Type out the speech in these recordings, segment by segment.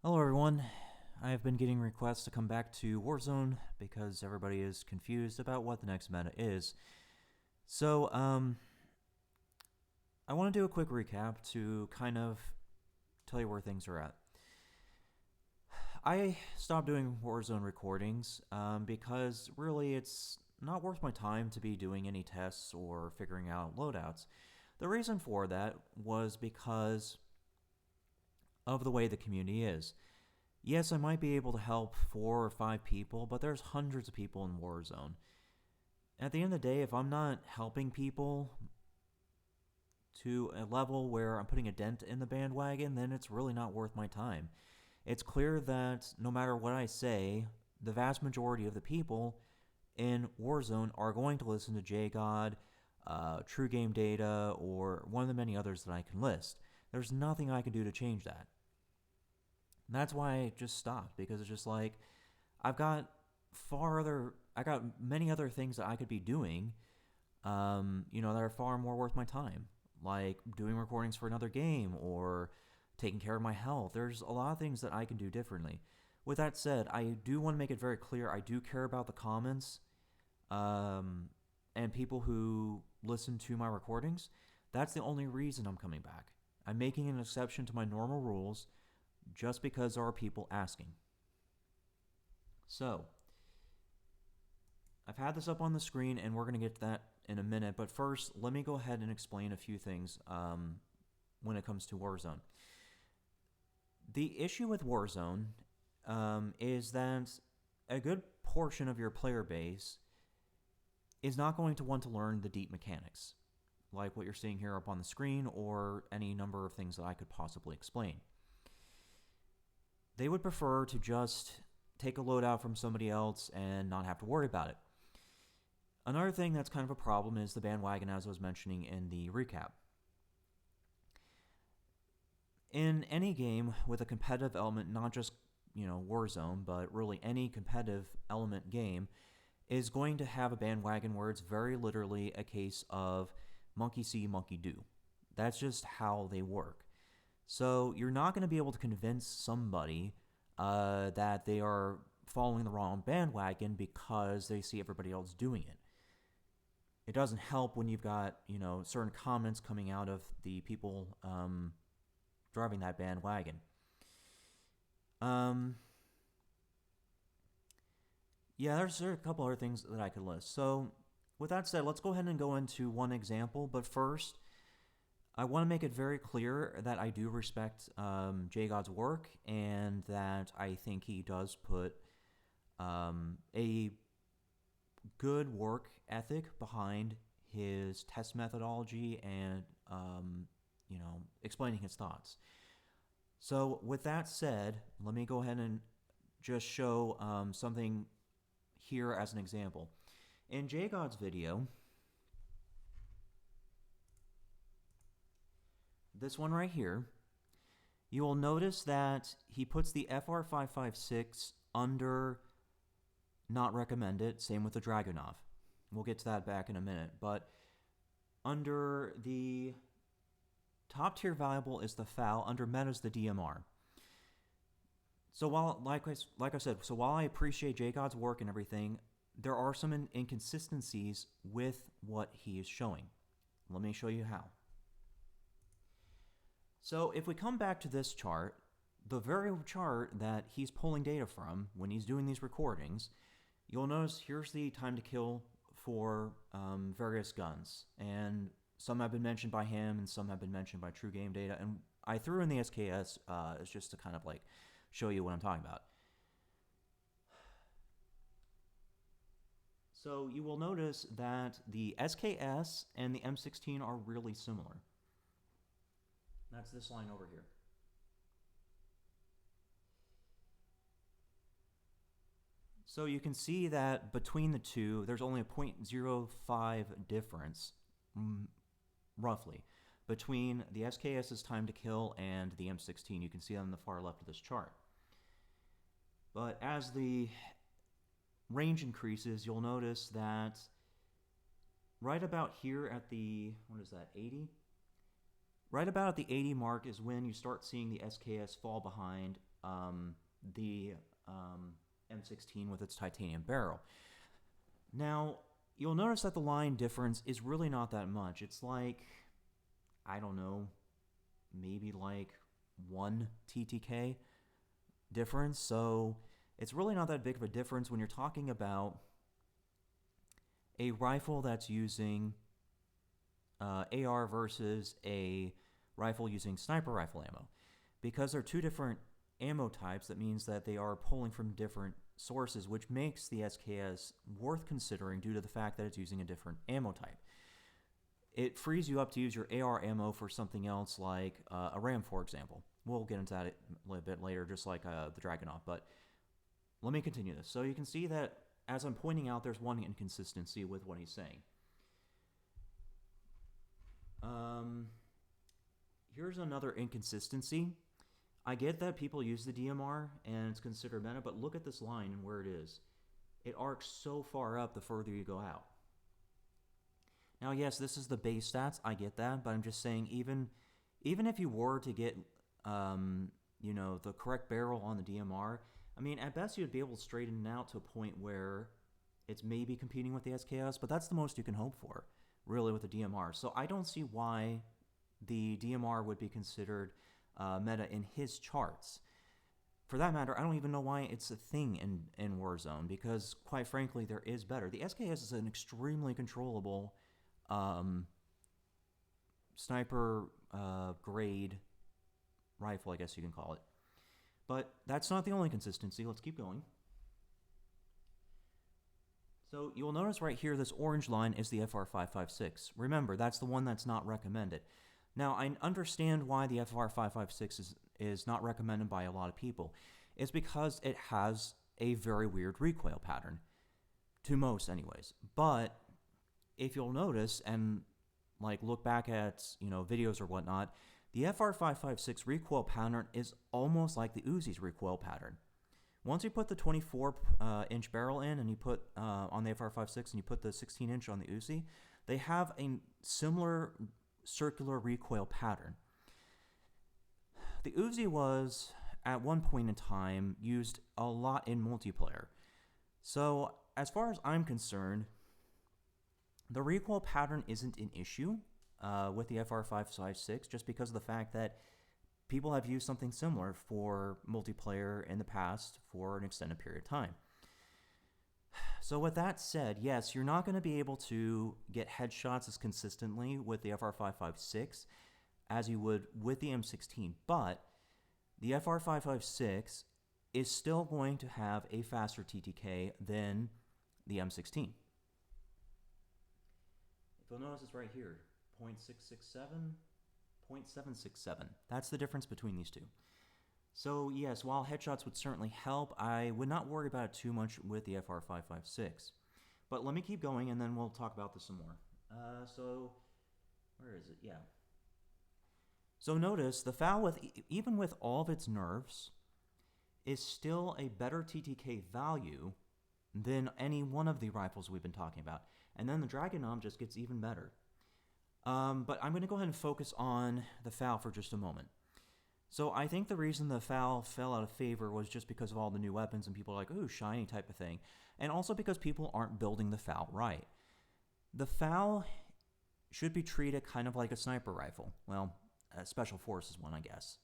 Hello everyone, I have been getting requests to come back to Warzone because everybody is confused about what the next meta is. So, I want to do a quick recap to kind of tell you where things are at. I stopped doing Warzone recordings because really it's not worth my time to be doing any tests or figuring out loadouts. The reason for that was because of the way the community is. Yes, I might be able to help 4 or 5 people, but there's hundreds of people in Warzone. At the end of the day, if I'm not helping people to a level where I'm putting a dent in the bandwagon, then it's really not worth my time. It's clear that no matter what I say, the vast majority of the people in Warzone are going to listen to JGOD, True Game Data, or one of the many others that I can list. There's nothing I can do to change that. And that's why I just stopped, because it's just like I got many other things that I could be doing, that are far more worth my time, like doing recordings for another game or taking care of my health. There's a lot of things that I can do differently. With that said, I do want to make it very clear I do care about the comments and people who listen to my recordings. That's the only reason I'm coming back. I'm making an exception to my normal rules just because there are people asking. So, I've had this up on the screen, and we're going to get to that in a minute, but first, let me go ahead and explain a few things when it comes to Warzone. The issue with Warzone is that a good portion of your player base is not going to want to learn the deep mechanics, like what you're seeing here up on the screen, or any number of things that I could possibly explain. They would prefer to just take a loadout from somebody else and not have to worry about it. Another thing that's kind of a problem is the bandwagon, as I was mentioning in the recap. In any game with a competitive element, not just Warzone, but really any competitive element game, is going to have a bandwagon where it's very literally a case of monkey see, monkey do. That's just how they work. So you're not going to be able to convince somebody that they are following the wrong bandwagon because they see everybody else doing it. It doesn't help when you've got certain comments coming out of the people driving that bandwagon. Yeah, there's a couple other things that I could list. So with that said, let's go ahead and go into one example. But first, I want to make it very clear that I do respect JGOD's work, and that I think he does put a good work ethic behind his test methodology and explaining his thoughts. So with that said, let me go ahead and just show something here as an example. In JGOD's video, this one right here, you will notice that he puts the FR556 under not recommended, same with the Dragunov. We'll get to that back in a minute, but under the top tier valuable is the FAL, under meta is the DMR. So while, like I said, while I appreciate JGOD's work and everything, there are some inconsistencies with what he is showing. Let me show you how. So if we come back to this chart, the very chart that he's pulling data from when he's doing these recordings, you'll notice here's the time to kill for various guns. And some have been mentioned by him, and some have been mentioned by True Game Data. And I threw in the SKS as just to kind of like show you what I'm talking about. So you will notice that the SKS and the M16 are really similar. That's this line over here. So you can see that between the two, there's only a 0.05 difference, roughly, between the SKS's time to kill and the M16. You can see that on the far left of this chart. But as the range increases, you'll notice that right about here at the, 80? Right about at the 80 mark is when you start seeing the SKS fall behind the M16 with its titanium barrel. Now, you'll notice that the line difference is really not that much. It's like, I don't know, maybe like 1 TTK difference. So it's really not that big of a difference when you're talking about a rifle that's using AR versus a rifle using sniper rifle ammo. Because they're two different ammo types, that means that they are pulling from different sources, which makes the SKS worth considering due to the fact that it's using a different ammo type. It frees you up to use your AR ammo for something else like a RAM, for example. We'll get into that a little bit later, just like the Dragonov, but let me continue this. So you can see that as I'm pointing out, there's one inconsistency with what he's saying. Here's another inconsistency. I get that people use the DMR and it's considered meta, but look at this line and where it is. It arcs so far up the further you go out. Now, yes, this is the base stats. I get that, but I'm just saying even if you were to get the correct barrel on the DMR, I mean, at best you'd be able to straighten it out to a point where it's maybe competing with the SKS, but that's the most you can hope for, really, with the DMR. So I don't see why the DMR would be considered meta in his charts. For that matter, I don't even know why it's a thing in Warzone, because, quite frankly, there is better. The SKS is an extremely controllable sniper grade rifle, I guess you can call it. But that's not the only consistency. Let's keep going. So you'll notice right here, this orange line is the FR556. Remember, that's the one that's not recommended. Now, I understand why the FR556 is not recommended by a lot of people. It's because it has a very weird recoil pattern. To most, anyways. But if you'll notice and look back at videos or whatnot, the FR556 recoil pattern is almost like the Uzi's recoil pattern. Once you put the 24-inch barrel in and you put on the FR56 and you put the 16-inch on the Uzi, they have a similar circular recoil pattern. The Uzi was, at one point in time, used a lot in multiplayer. So, as far as I'm concerned, the recoil pattern isn't an issue with the FR556, just because of the fact that people have used something similar for multiplayer in the past for an extended period of time. So with that said, yes, you're not going to be able to get headshots as consistently with the FR556 as you would with the M16, but the FR556 is still going to have a faster TTK than the M16. If you'll notice, it's right here, 0.667, 0.767. That's the difference between these two. So yes, while headshots would certainly help, I would not worry about it too much with the FR556. But let me keep going and then we'll talk about this some more. So, where is it? Yeah. So notice, the FAL, even with all of its nerfs, is still a better TTK value than any one of the rifles we've been talking about. And then the Dragonov just gets even better. But I'm going to go ahead and focus on the FAL for just a moment. So I think the reason the FAL fell out of favor was just because of all the new weapons and people are like, ooh, shiny type of thing. And also because people aren't building the FAL right. The FAL should be treated kind of like a sniper rifle. Well, a special forces one, I guess.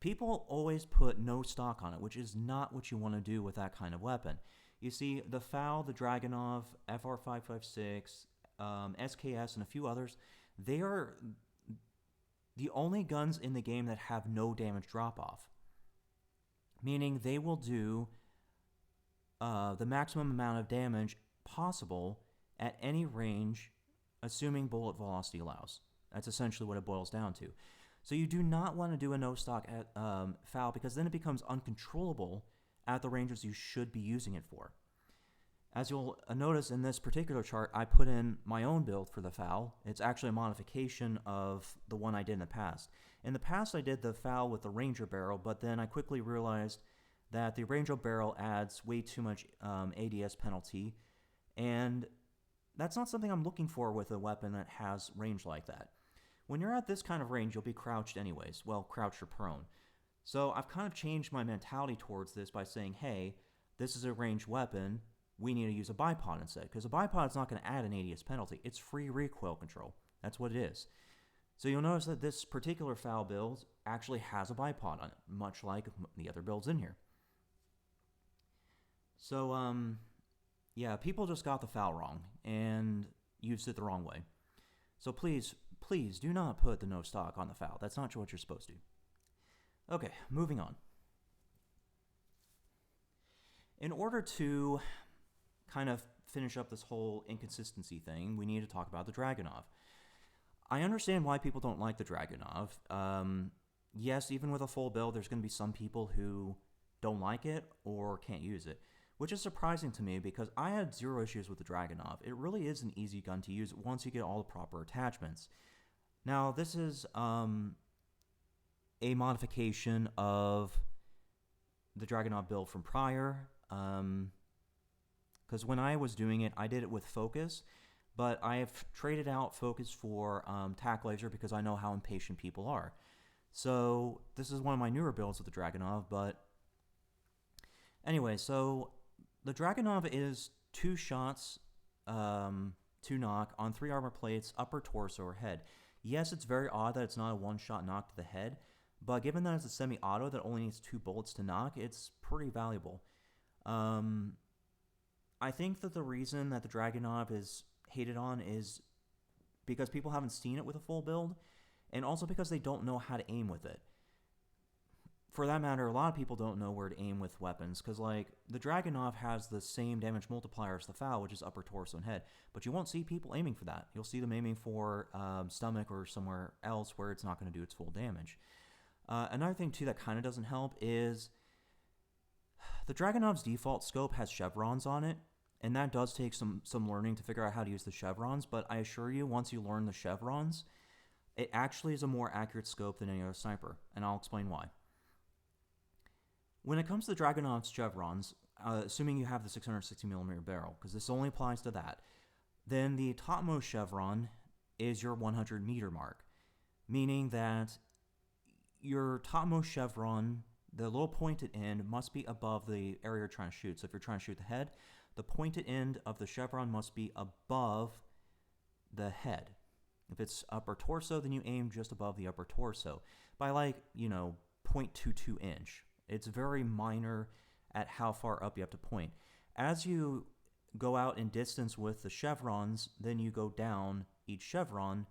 People always put no stock on it, which is not what you want to do with that kind of weapon. You see, the FAL, the Dragonov, FR556, SKS, and a few others, they are the only guns in the game that have no damage drop-off. Meaning they will do the maximum amount of damage possible at any range, assuming bullet velocity allows. That's essentially what it boils down to. So you do not want to do a no-stock FAL, because then it becomes uncontrollable at the ranges you should be using it for. As you'll notice in this particular chart, I put in my own build for the FAL. It's actually a modification of the one I did in the past. In the past, I did the FAL with the Ranger barrel, but then I quickly realized that the Ranger barrel adds way too much ADS penalty, and that's not something I'm looking for with a weapon that has range like that. When you're at this kind of range, you'll be crouched anyways. Well, crouched or prone. So I've kind of changed my mentality towards this by saying, hey, this is a ranged weapon. We need to use a bipod instead. Because a bipod is not going to add an ADS penalty. It's free recoil control. That's what it is. So you'll notice that this particular FAL build actually has a bipod on it, much like the other builds in here. So, yeah, people just got the FAL wrong and used it the wrong way. So please do not put the no stock on the FAL. That's not what you're supposed to. Okay, moving on. In order to kind of finish up this whole inconsistency thing, we need to talk about the Dragonov. I understand why people don't like the Dragonov. Yes, even with a full build, there's going to be some people who don't like it or can't use it, which is surprising to me because I had zero issues with the Dragonov. It really is an easy gun to use once you get all the proper attachments. Now, this is a modification of the Dragonov build from prior, because when I was doing it, I did it with focus, but I have traded out focus for tack laser because I know how impatient people are. So this is one of my newer builds with the Dragonov, but anyway, so the Dragonov is 2 shots, 2 knock on 3 armor plates, upper torso or head. Yes, it's very odd that it's not a 1-shot knock to the head, but given that it's a semi-auto that only needs 2 bullets to knock, it's pretty valuable. I think that the reason that the Dragonov is hated on is because people haven't seen it with a full build, and also because they don't know how to aim with it. For that matter, a lot of people don't know where to aim with weapons, because like the Dragonov has the same damage multiplier as the FAL, which is upper torso and head, but you won't see people aiming for that. You'll see them aiming for stomach or somewhere else where it's not going to do its full damage. Another thing too that kind of doesn't help is the Dragonov's default scope has chevrons on it, and that does take some learning to figure out how to use the chevrons, but I assure you, once you learn the chevrons, it actually is a more accurate scope than any other sniper, and I'll explain why. When it comes to the Dragonov's chevrons, assuming you have the 660mm barrel, because this only applies to that, then the topmost chevron is your 100 meter mark, meaning that your topmost chevron, the little pointed end, must be above the area you're trying to shoot. So if you're trying to shoot the head, the pointed end of the chevron must be above the head. If it's upper torso, then you aim just above the upper torso by 0.22 inch. It's very minor at how far up you have to point. As you go out in distance with the chevrons, then you go down each chevron,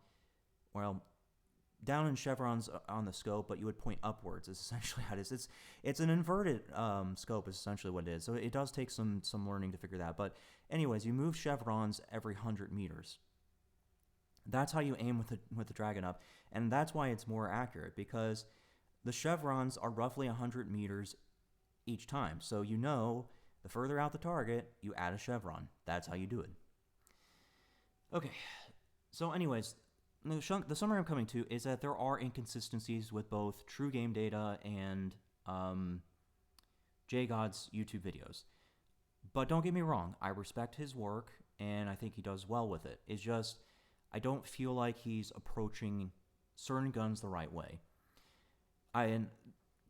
down in chevrons on the scope, but you would point upwards is essentially how it is. It's an inverted scope is essentially what it is. So it does take some learning to figure that out. But anyways, you move chevrons every 100 meters. That's how you aim with the Dragonov, and that's why it's more accurate, because the chevrons are roughly 100 meters each time. So the further out the target, you add a chevron. That's how you do it. Okay, so anyways, the summary I'm coming to is that there are inconsistencies with both True Game Data and JGOD's YouTube videos. But don't get me wrong, I respect his work, and I think he does well with it. It's just, I don't feel like he's approaching certain guns the right way. And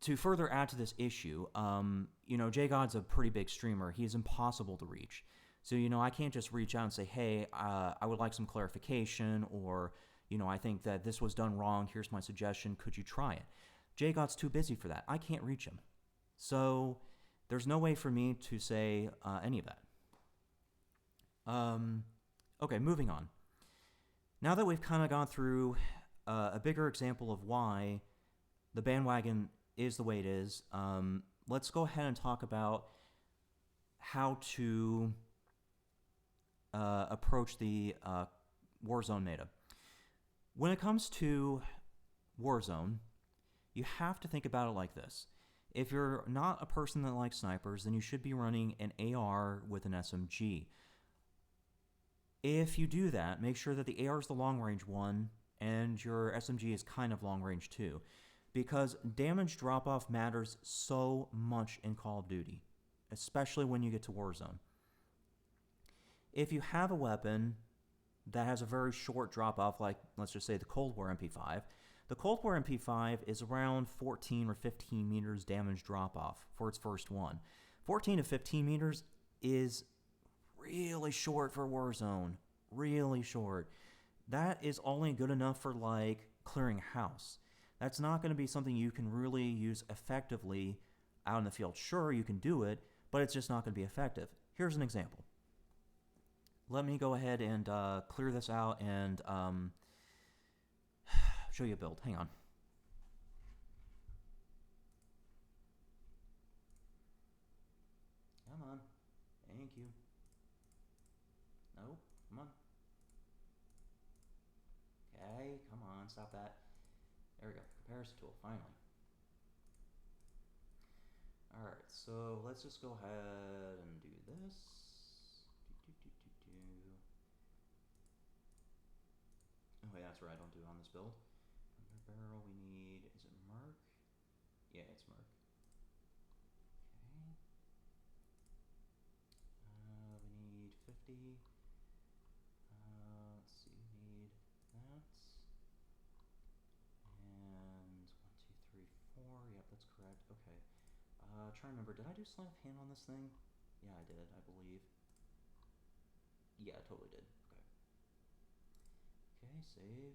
to further add to this issue, JGOD's a pretty big streamer. He's impossible to reach. So, I can't just reach out and say, hey, I would like some clarification, or, I think that this was done wrong. Here's my suggestion. Could you try it? JGOD's too busy for that. I can't reach him. So there's no way for me to say any of that. Okay, moving on. Now that we've kind of gone through a bigger example of why the bandwagon is the way it is, let's go ahead and talk about how to approach the Warzone meta. When it comes to Warzone, you have to think about it like this. If you're not a person that likes snipers, then you should be running an AR with an SMG. If you do that, make sure that the AR is the long-range one, and your SMG is kind of long-range too, because damage drop-off matters so much in Call of Duty, especially when you get to Warzone. If you have a weapon that has a very short drop-off, like let's just say the Cold War MP5, The Cold War MP5 is around 14 or 15 meters damage drop-off for its first one. 14 to 15 meters is really short for Warzone. Really short. That is only good enough for, like, clearing a house. That's not going to be something you can really use effectively out in the field. Sure, you can do it, but it's just not going to be effective. Here's an example. Let me go ahead and clear this out and show you a build. Hang on. Come on. Thank you. No, come on. Okay, come on, stop that. There we go. Comparison tool, finally. Alright, so let's just go ahead and do this. Oh wait, that's right, I don't do it on this build. Under barrel we need, is it Merc? Yeah, it's Merc. Okay. We need 50. Let's see, we need that. And 1, 2, 3, 4. Yep, that's correct. Okay. Trying to remember, did I do sleight of hand on this thing? Yeah, I did, I believe. Yeah, I totally did. Okay. Okay, save.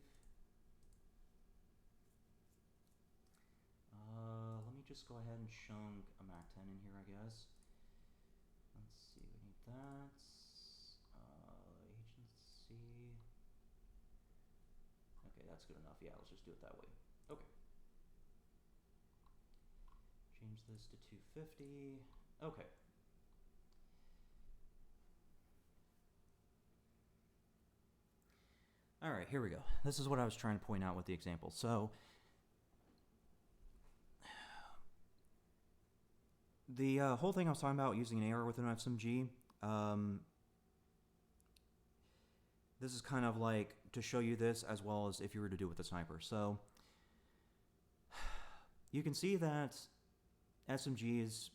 Let me just go ahead and chunk a MAC-10 in here, I guess. Let's see, we need that. Agency. Okay, that's good enough. Yeah, let's just do it that way. Okay. Change this to 250. Okay. Alright, here we go. This is what I was trying to point out with the example. So, the whole thing I was talking about using an AR with an SMG, this is kind of like to show you this as well as if you were to do it with a sniper. So, you can see that SMGs,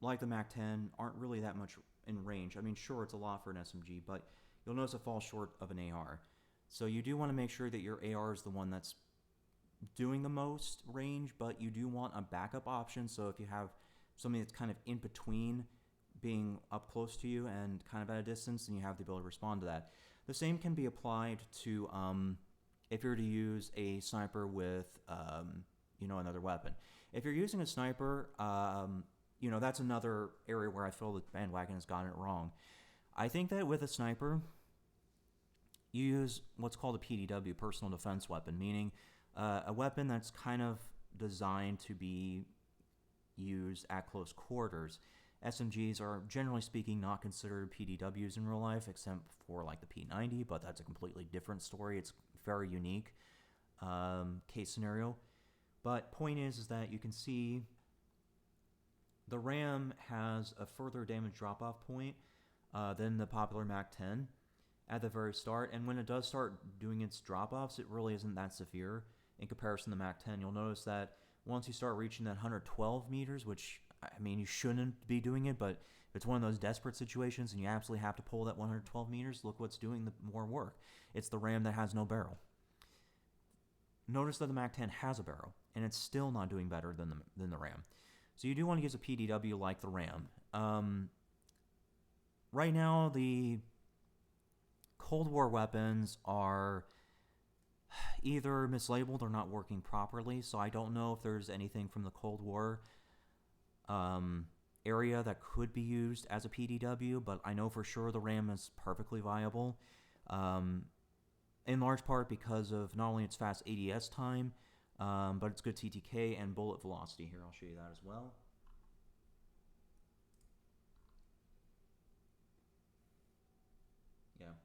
like the MAC-10, aren't really that much in range. I mean, sure, it's a lot for an SMG, but you'll notice it falls short of an AR. So you do want to make sure that your AR is the one that's doing the most range, but you do want a backup option. So if you have something that's kind of in between being up close to you and kind of at a distance, then you have the ability to respond to that. The same can be applied to if you're to use a sniper with another weapon. If you're using a sniper, that's another area where I feel the bandwagon has gotten it wrong. I think that with a sniper, you use what's called a PDW, personal defense weapon, meaning a weapon that's kind of designed to be used at close quarters. SMGs are, generally speaking, not considered PDWs in real life, except for like the P90, but that's a completely different story. It's very unique case scenario. But point is that you can see the RAM has a further damage drop-off point than the popular MAC-10 at the very start, and when it does start doing its drop-offs, it really isn't that severe in comparison to the MAC-10. You'll notice that once you start reaching that 112 meters, which, I mean, you shouldn't be doing it, but if it's one of those desperate situations and you absolutely have to pull that 112 meters, look what's doing the more work. It's the RAM that has no barrel. Notice that the MAC-10 has a barrel, and it's still not doing better than the RAM. So you do want to use a PDW like the RAM. Right now, the Cold War weapons are either mislabeled or not working properly, so I don't know if there's anything from the Cold War area that could be used as a PDW, but I know for sure the RAM is perfectly viable, in large part because of not only its fast ADS time, but it's good TTK and bullet velocity. Here, I'll show you that as well. Yeah.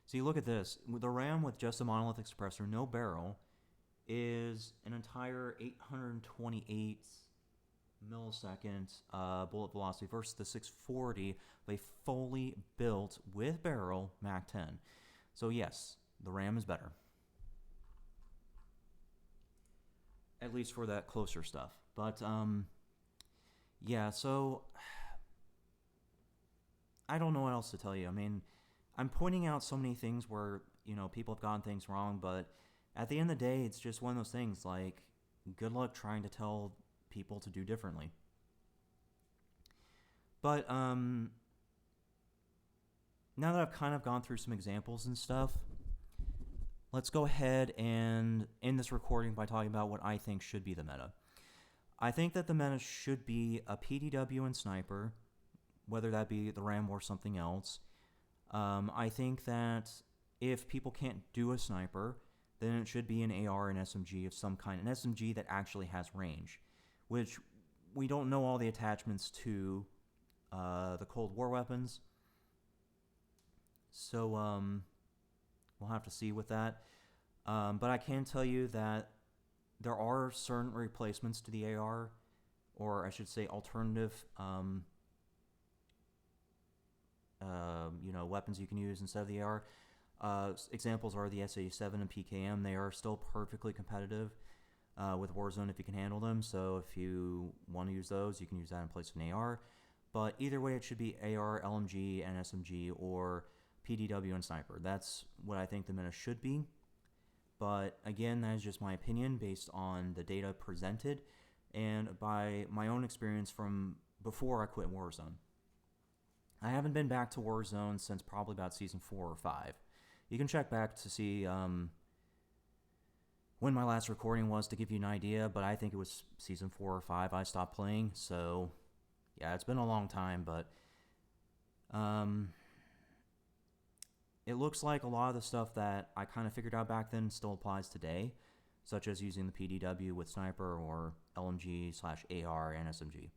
So you look at this. The RAM with just a monolithic suppressor, no barrel, is an entire 828 milliseconds bullet velocity versus the 640 they fully built with barrel MAC-10. So yes, the RAM is better. At least for that closer stuff. But, yeah, so I don't know what else to tell you. I mean, I'm pointing out so many things where, people have gotten things wrong, but at the end of the day, it's just one of those things. Like, good luck trying to tell people to do differently. But now that I've kind of gone through some examples and stuff, let's go ahead and end this recording by talking about what I think should be the meta. I think that the meta should be a PDW and sniper, whether that be the RAM or something else. I think that if people can't do a sniper, then it should be an AR and SMG of some kind, an SMG that actually has range, which we don't know all the attachments to the Cold War weapons. So we'll have to see with that. But I can tell you that there are certain replacements to the AR, or I should say alternative weapons you can use instead of the AR. Examples are the SA-7 and PKM. They are still perfectly competitive with Warzone if you can handle them. So if you want to use those, you can use that in place of an AR. But either way, it should be AR, LMG, and SMG, or PDW and Sniper. That's what I think the meta should be. But again, that is just my opinion based on the data presented and by my own experience from before I quit Warzone. I haven't been back to Warzone since probably about Season 4 or 5. You can check back to see when my last recording was to give you an idea, but I think it was Season 4 or 5 I stopped playing, so yeah, it's been a long time, but it looks like a lot of the stuff that I kind of figured out back then still applies today, such as using the PDW with Sniper or LMG/AR and SMG.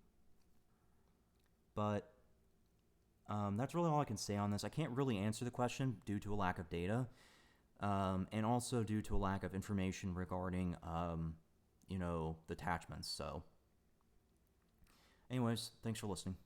But that's really all I can say on this. I can't really answer the question due to a lack of data, and also due to a lack of information regarding, the attachments. So, anyways, thanks for listening.